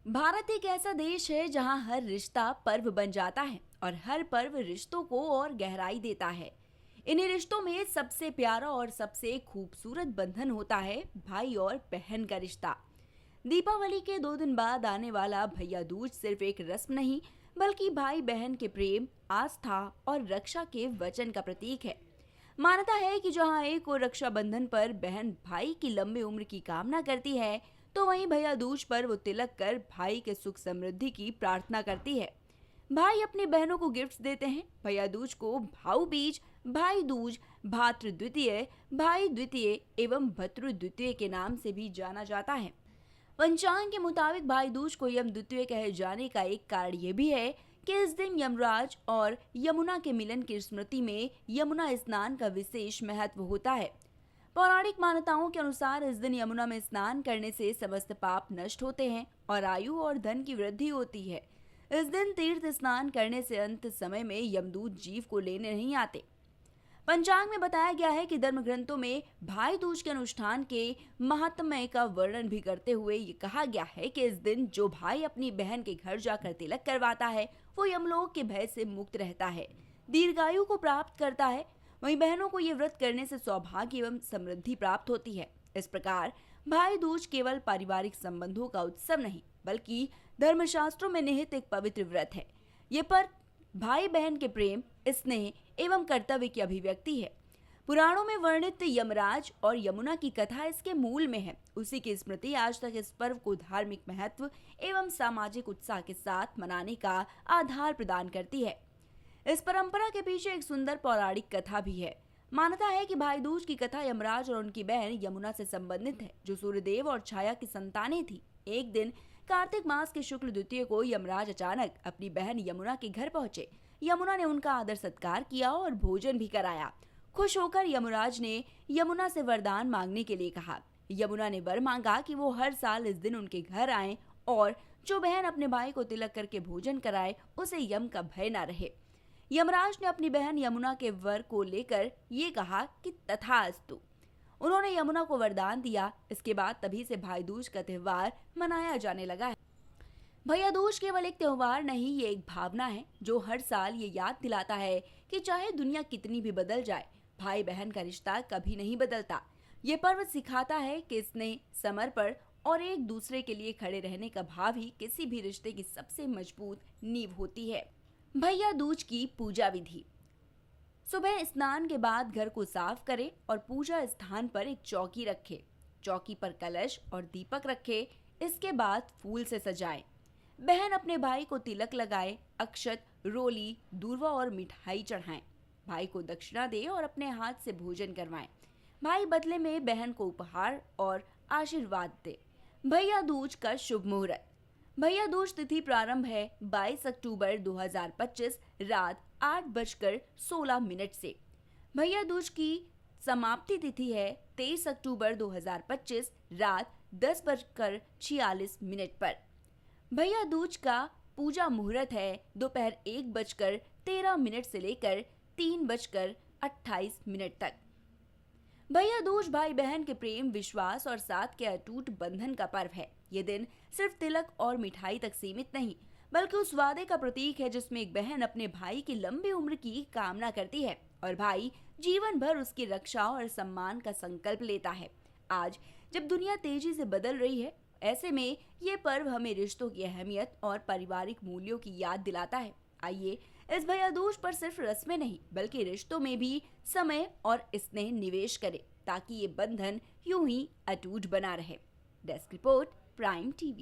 भारत एक ऐसा देश है जहां हर रिश्ता पर्व बन जाता है और हर पर्व रिश्तों को और गहराई देता है। इन्हीं रिश्तों में सबसे प्यारा और सबसे खूबसूरत बंधन होता है भाई और बहन का रिश्ता। दीपावली के 2 दिन बाद आने वाला भैया दूज सिर्फ एक रस्म नहीं, बल्कि भाई बहन के प्रेम, आस्था और रक्षा के वचन का प्रतीक है। मान्यता है कि जहां एक और रक्षाबंधन पर बहन भाई की लंबी उम्र की कामना करती है, तो वहीं भैया दूज पर वो तिलक कर भाई के सुख समृद्धि की प्रार्थना करती है। भाई अपनी बहनों को गिफ्ट्स देते हैं। भैया दूज को भाऊ बीज, भाई दूज, भातृ द्वितीय, भाई द्वितीय एवं भतृ द्वितीय के नाम से भी जाना जाता है। पंचांग के मुताबिक भाई दूज को यम द्वितीय कहे जाने का एक कारण ये भी है कि इस दिन यमराज और यमुना के मिलन की स्मृति में यमुना स्नान का विशेष महत्व होता है। पौराणिक मान्यताओं के अनुसार इस दिन यमुना में स्नान करने से समस्त पाप नष्ट होते हैं और आयु और धन की वृद्धि होती है। इस दिन तीर्थ स्नान करने से अंत समय में यमदूत जीव को लेने नहीं आते। पंचांग में बताया गया है कि धर्म ग्रंथों में भाई दूज के अनुष्ठान के महात्म्य का वर्णन भी करते हुए ये कहा गया है कि इस दिन जो भाई अपनी बहन के घर जाकर तिलक करवाता है, वो यमलोक के भय से मुक्त रहता है, दीर्घायु को प्राप्त करता है। वहीं बहनों को ये व्रत करने से सौभाग्य एवं समृद्धि प्राप्त होती है। इस प्रकार भाई दूज केवल पारिवारिक संबंधों का उत्सव नहीं, बल्कि धर्मशास्त्रों में निहित एक पवित्र व्रत है। ये पर भाई बहन के प्रेम, स्नेह एवं कर्तव्य की अभिव्यक्ति है। पुराणों में वर्णित यमराज और यमुना की कथा इसके मूल में है। उसी की स्मृति आज तक इस पर्व को धार्मिक महत्व एवं सामाजिक उत्साह के साथ मनाने का आधार प्रदान करती है। इस परंपरा के पीछे एक सुंदर पौराणिक कथा भी है। मान्यता है कि भाई दूज की कथा यमराज और उनकी बहन यमुना से संबंधित है, जो सूर्यदेव और छाया की संतानें थी। एक दिन कार्तिक मास के शुक्ल द्वितीय को यमराज अचानक अपनी बहन यमुना के घर पहुंचे। यमुना ने उनका आदर सत्कार किया और भोजन भी कराया। खुश होकर यमराज ने यमुना से वरदान मांगने के लिए कहा। यमुना ने वर मांगा कि वो हर साल इस दिन उनके घर आए और जो बहन अपने भाई को तिलक करके भोजन कराए, उसे यम का भय न रहे। यमराज ने अपनी बहन यमुना के वर को लेकर ये कहा कि तथास्तु। उन्होंने यमुना को वरदान दिया। इसके बाद तभी से भाई दूज का त्योहार मनाया जाने लगा है। भैया दूज केवल एक त्योहार नहीं, ये एक भावना है जो हर साल ये याद दिलाता है कि चाहे दुनिया कितनी भी बदल जाए, भाई बहन का रिश्ता कभी नहीं बदलता। ये पर्व सिखाता है कि स्नेह, समर्पण और एक दूसरे के लिए खड़े रहने का भाव ही किसी भी रिश्ते की सबसे मजबूत नींव होती है। भैया दूज की पूजा विधि। सुबह स्नान के बाद घर को साफ करें और पूजा स्थान पर एक चौकी रखें। चौकी पर कलश और दीपक रखें। इसके बाद फूल से सजाएं। बहन अपने भाई को तिलक लगाए, अक्षत, रोली, दूर्वा और मिठाई चढ़ाएं। भाई को दक्षिणा दे और अपने हाथ से भोजन करवाएं। भाई बदले में बहन को उपहार और आशीर्वाद दे। भैया दूज का शुभ मुहूर्त। भैया दूज तिथि प्रारंभ है 22 अक्टूबर 2025 रात 8:16 से। भैया दूज की समाप्ति तिथि है 23 अक्टूबर 2025 रात 10:46 पर। भैया दूज का पूजा मुहूर्त है दोपहर 1:13 से लेकर 3:28 तक। भैया दूज भाई बहन के प्रेम, विश्वास और साथ के अटूट बंधन का पर्व है। ये दिन सिर्फ तिलक और मिठाई तक सीमित नहीं, बल्कि उस वादे का प्रतीक है जिसमें एक बहन अपने भाई की लंबी उम्र की कामना करती है और भाई जीवन भर उसकी रक्षा और सम्मान का संकल्प लेता है। आज जब दुनिया तेजी से बदल रही है, ऐसे में ये पर्व हमें रिश्तों की अहमियत और पारिवारिक मूल्यों की याद दिलाता है। आइए इस भैया दूज पर सिर्फ रस्में नहीं, बल्कि रिश्तों में भी समय और स्नेह निवेश करें, ताकि ये बंधन यूं ही अटूट बना रहे। Desk report, prime TV.